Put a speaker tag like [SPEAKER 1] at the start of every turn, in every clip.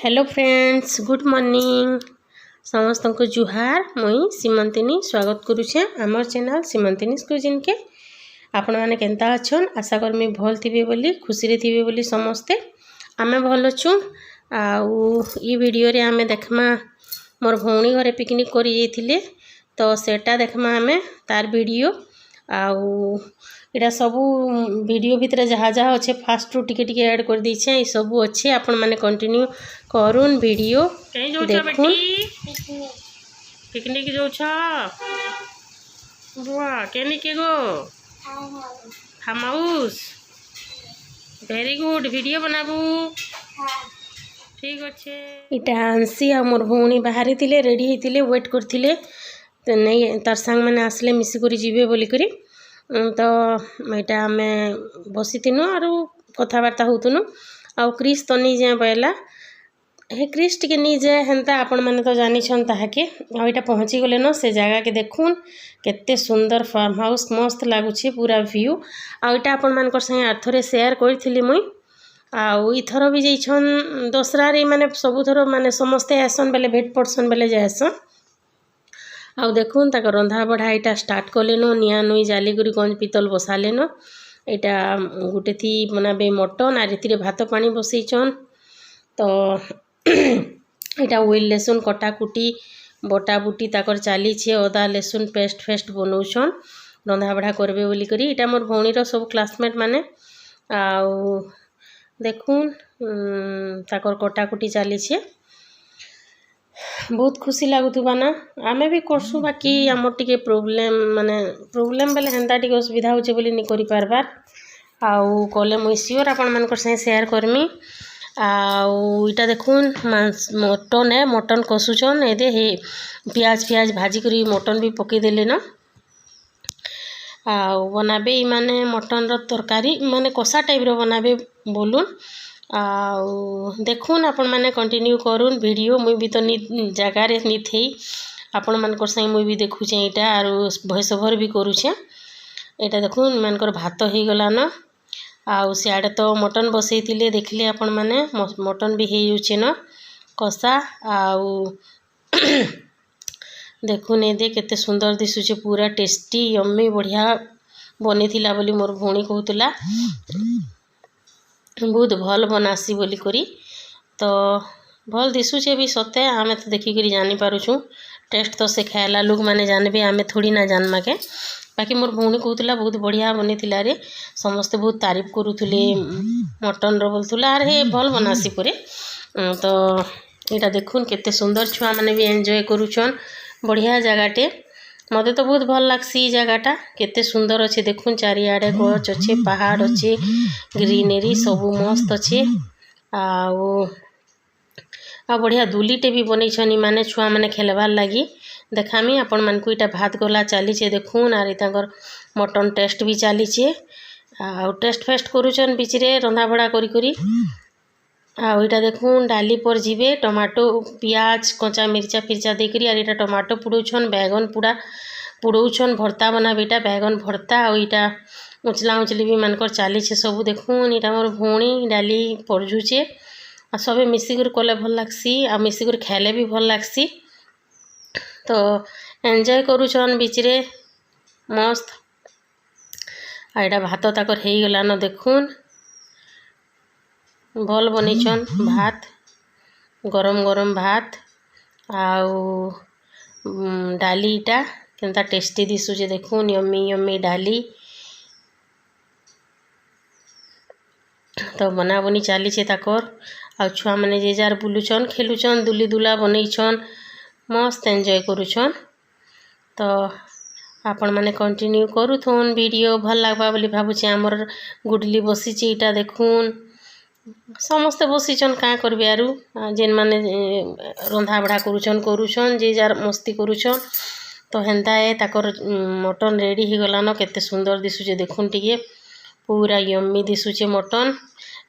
[SPEAKER 1] Hello friends, good morning. समस्त को जुहार। मुई सीमंतिनी स्वागत करुचे आमर चैनल सीमंतिनी कुजिन के। आपण मैंने केंता अच्छन आशा करमी भल थिबे बोली खुशी रे थिबे बोली समस्ते आमे भल अछु। आउ ई वीडियो रे आमे देखमा मोर भौणी घरे पिकनिक करी जाइथिले तो सेटा देखमा आमे तार वीडियो। आउ इटा सबू वीडियो भितर जहाँ जहाँ अच्छे फास्ट रु टिके टिके ऐड कर दीछे ये सबू अच्छे आपण माने कंटिन्यू करूँ वीडियो देखूँ। पिकनिक जो बुआ केनी के गो farm house very good video बनाबू ठीक अच्छे। इटा आंसी आ मोर भौणी बाहरी थिले रेडी होइतिले वेट करथिले तो नहीं तार सांग मैंने आसले मिसिक जीवे बोली करी तो यहाँ आम बसी थिनु आर कथबार्ता होतुनु। आउ क्रिस तो नहीं जाए पहला हे क्रिस टिके नहीं जाए हेन्ता आपण मैंने तो जानी ताके आईटा पहुँची गले न से जगह के देखुन केते सुंदर फार्म हाउस मस्त लगुच पूरा व्यू। आईटा आपण मान संगे आर्थरे शेयर करी मुई आउ इथर भी जाइछन दसरारे माने सबुथर माने समस्ते आसन बेले भेट पड़सन बेले जाएसन। आउ देखुन तक रंधा बढ़ा यहाँ स्टार्ट कलेन निआ नुई जाली करी गंज पितल बसालेन यहाँ गोटे थी बनाबे मटन आर इतिरे भात पानी बसईचन तो यहाँ उइल लेसुन कटाकुटी बटा बुटी ताकर चली अदा लेसुन पेस्ट फेस्ट बनौछन रंधा बढ़ा करबे बोली करी। इटा मोर भौणीर सब क्लासमेट माने आउ देखुन ताकर कटाकुटी चली बहुत खुशी लगुवा ना आमे भी करसु बाकी आमर टिके प्रोब्लेम बेले हेन्ता टिके असुविधा होचे बोली नहीं करि पारबार आउ कले मुई सियोर आपण मानकर संगे शेयर करमी। आउ इटा देखुन मटन है मटन कसुचन एदे हे प्याज प्याज भाजी करी मटन भी पकई देले ना आउ बनाबे माने मटन रो तरकारी माने कषा टाइप रो बनाबे बोलुन। आउ देखुन आपण माने कंटिन्यू करूँ वीडियो मुई भी तो जगार नी थी आपण मानकर संग मुई भी देखुचे यहाँ आर भॉइस ओवर भी करुचे। यहाँ देखुन मानकर भात हो गला न आउ सियाड़े तो मटन बसई देखले आपण माने मटन भी हो न कषा आउ देखुन ये केते सुंदर दिशुचे पूरा टेस्टी यम्मी बढ़िया बनी थिला बोली मोर भौणी कहूतला बहुत भल बनासी बोली करी तो भल दिशुचे भी सते आमे तो देखिक जानी पारुछु टेस्ट तो से खाला लोग माने जानबे आमे थोड़ी ना जानमा के बाकी मोर भौणी कहूतला बहुत बढ़िया बनी थिला रे समस्ते बहुत तारीफ करुथुले मटन रो बोलथुला आर हे भल बनासी परे तो यहाँ देखुन केते सुंदर छुआ माने भी एंजॉय करुछन बढ़िया जगाटे मते तो बहुत भल लागसी जगहटा केते सुंदर अच्छे देखुन चारिआडे गछ अच्छे पहाड़ अच्छे ग्रीनरी सबू मस्त अच्छे आउ बढ़िया दुलीटे भी बनईछन माने छुआ माने खेलबार लगी देखामी आपण मानकु इटा भात गला चलीचे देखुन आर तांकर मटन टेस्ट भी चलीचे आउ टेस्ट फेस्ट करुछन बिचरे रंधा बड़ा करी करी आउ इटा देखुन डाली पर जीवे टमाटो पियाज कच्चा मिर्चा फिरचा देकरी आर इटा टमाटो पुड़ौछन बैगन पुड़ौछन भर्ता बना बेटा बैगन भर्ता आउ इटा उचला उचली भी मानकर चलीचे सबू देखुन इटा मोर भौणी डाली पड़झुचे आ सबे मिसिकर कले भल लागसी आ मिसिकर खाइले भी भल लागसी तो एंजॉय करुछन बिचरे मस्त आ इटा भात ताकर हो गला न देखुन भल बनईछन भात गरम गरम भात आउ डाली इटा केनता टेस्टी दिशुचे देखुन यम्मी यम्मी डाली तो बना बनी चलीचे ताकर आ छुआ माने जे जार बुलुछन खेलुछन दुली दुला बनईछन मस्त एंजॉय करुछन तो आपण माने कंटिन्यू करूथुन वीडियो भल लागबा बोली भाबुचे आमर गुडली बसीची इटा देखुन समस्ते बसीचन क्या करबे आरु जेन माने रंधा बड़ा करुछन जे जार मस्ती करुछन तो हेन्ता है ताकर मटन रेडी हो गला न केते सुंदर दिशुचे देखुन टिके पूरा यम्मी दिशुचे मटन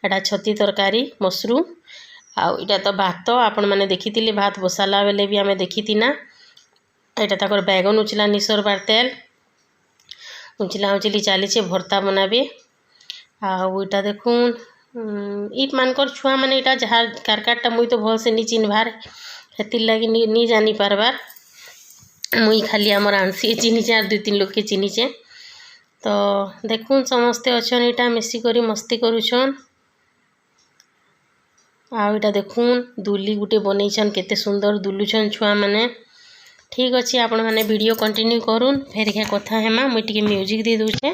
[SPEAKER 1] एटा छती तरकारी मशरूम आउ इटा तो भात आपण माने देखिथिले भात बसाला बेले भी आमे देखिथिना एटा ताकर बैगन उचला निसर बार तेल उचला उचली चलीचे भर्ता बनाबे आउ इटा देखुन इट मानकर छुआ मैंने इटा जहाँ कारकारटा मुई तो भल से नी चिन्हबार हेतिर लगी नी जानी पारबार मुई खाली आमर आंसी चिन्हीचे और 2-3 लोग के चिन्हीचे। तो देखुन समस्ते अच्छन इटा मिसिक मस्ती करुछन। आउटा देखुन दुली गुटे बनईछन केते सुंदर दुलुछन छुआ मैंने। ठीक अच्छे आपण मैंने वीडियो कंटिन्यू करूँ फेर क्या कथा हेमा मुई टिके म्यूजिक दे दूचे।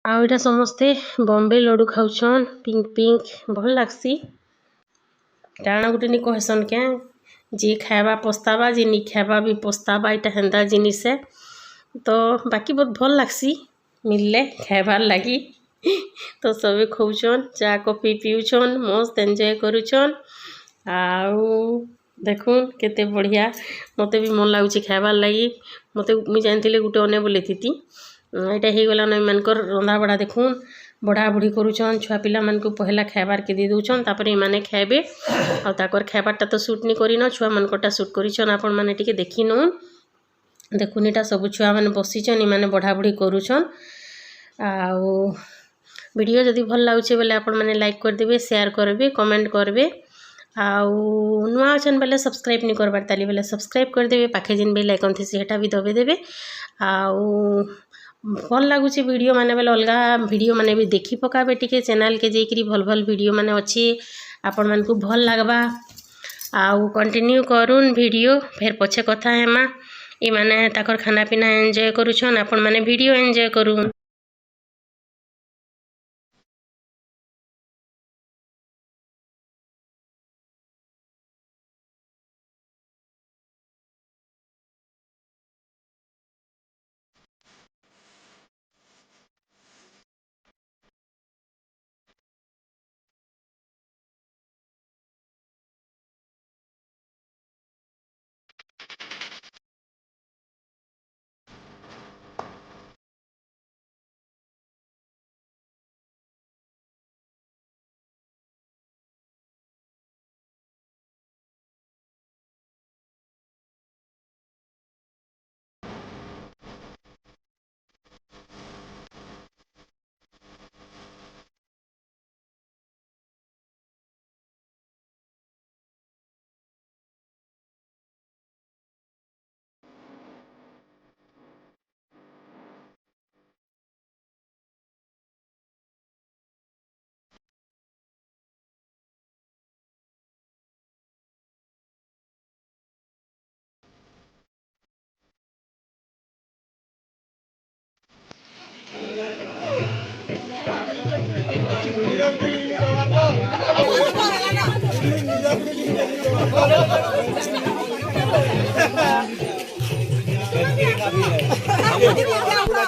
[SPEAKER 1] आउटा समस्ते बॉम्बे लड्डू खाऊछन पिंक पिंक भल लागसी। टाणा गुटे नी कहसन क्या जी खावा पछतावा जी नी खावा भी पछतावा इटा हेन्दा जिनिस है। तो बाकी बहुत भल लागसी मिलले खाबार लगी। तो सबे खाऊछन चा कॉफी पीउछन मस्त एंजॉय करुछन। आउ देखुन केते बढ़िया मते भी मन लागुची खाबार लगी। मते मुई जानथिले गुटे अने बोले थीती एटा हे गला न मानकर रंधा बड़ा देखुन बढ़ा बुढ़ी करुछन छुआ पिला मन को पहला खाबार के दे दउछन तापर ए माने खाबे आ ताकर खाबारटा तो शूट नी करिन छुआ मनकोटा शूट करिछन आपण माने टिके देखि न। देखुन एटा सब छुआ माने बसिछन ए माने बढ़ा बुढ़ी करुछन। आउ वीडियो जदि भल लागुचे बेले आपण माने लाइक कर देबे शेयर करबे कमेंट करबे। आउ नुआ अछन बेले सब्सक्राइब नी करबार ताली बेले सब्सक्राइब कर देबे पाखे जिन बेल आइकन थी सेटा भी दबे देबे। आउ भल लगुच वीडियो माने बेले अलग वीडियो माने भी देखी पकाबे टिके चैनल के जेकरी भल भल वीडियो माने अच्छी आपण मन को भल लगबा। आउ कंटिन्यू करूँ वीडियो फिर पछे कथा हेमा ए माने ताकर खाना पीना एंजॉय करुछन आपण माने वीडियो एंजॉय करूँ।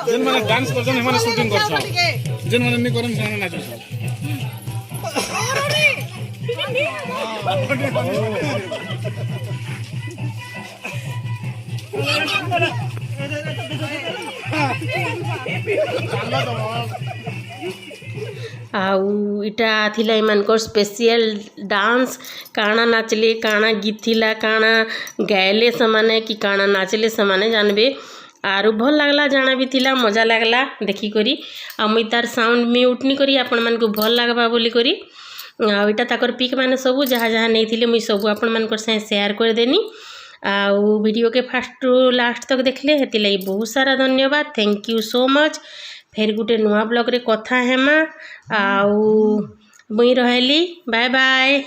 [SPEAKER 2] जिन माने डांस करछन माने शूटिंग करछन जिन माने नि करन साने नाचछन
[SPEAKER 1] आउ इटा थिला इमानकर स्पेशल डांस काना नाचले काना गीत थिला काना गायले समाने कि काना नाचले समाने जानबे। आरु भल लागला जाना भी थिला मजा लागला देखी करी आ मुई तार साउंड म्यूट नी करी आपण मन को भल लागबा बोली करी आ इटा ताकर पिक माने सब जहाँ जहाँ नहीं थिले मुई सब आपण मन कर से शेयर कर देनी। आउ वीडियो के फास्ट टू लास्ट तक देखले हेति लई बहुत सारा धन्यवाद थैंक यू सो मच। फिर गुटे नुआ ब्लॉग रे कथा हेमा आउ मुई रहली बाय बाय।